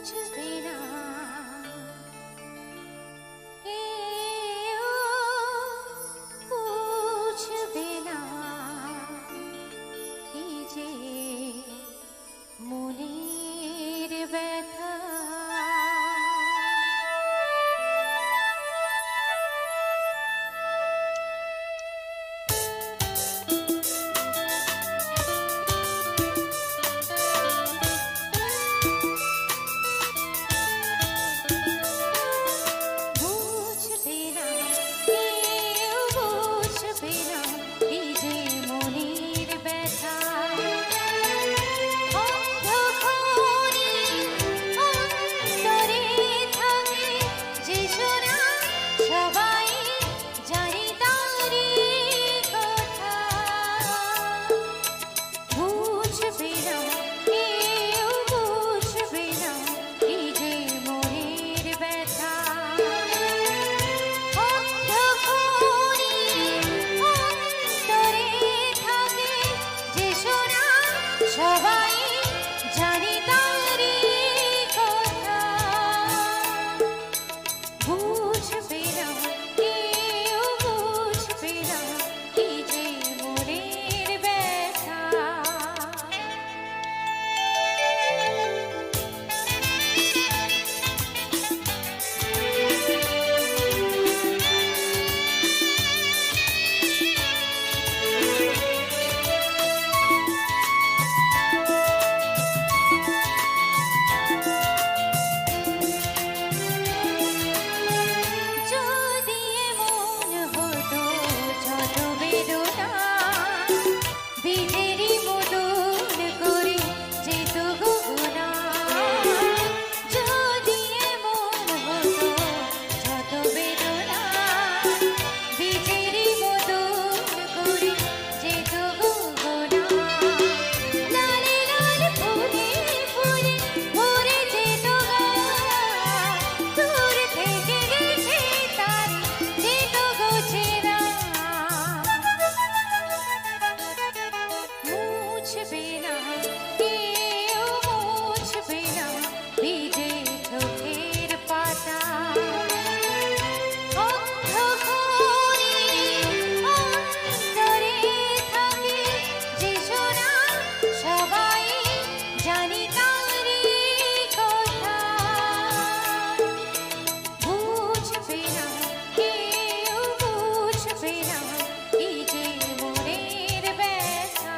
বুঝবে না কেউ বুঝবে না এই যে মনের ব্যথা। সবাই জানি তারি কথা, বুঝবে না কেউ বুঝবে না এই যে মনের ব্যথা।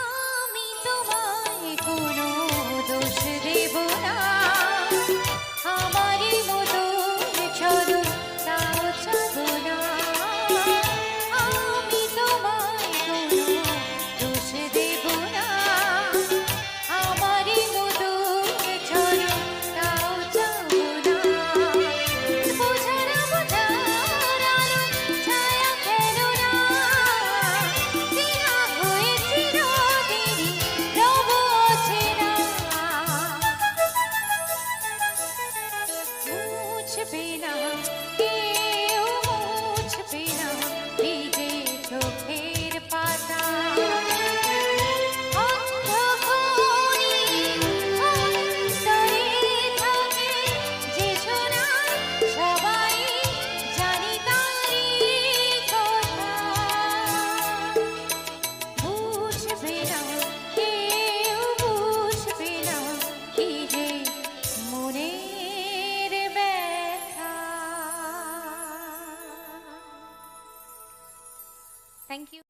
আমি তোমায় কোনো দোষ দেব না, আমারই মতন চলো তাও চাবো না। আমি তোমায় কোনো দোষ দেব না, আমারই মতন চলো তাও চাবো না। বোঝার বোঝার আলো ছায়া খেলো না, মুছবে না কেউ মুছবে না এই যে চোখের পাতা। সবাই জানি তারি কথা, বুঝবে না কেউ বুঝবে না এই যে মনের ব্যথা। Thank you.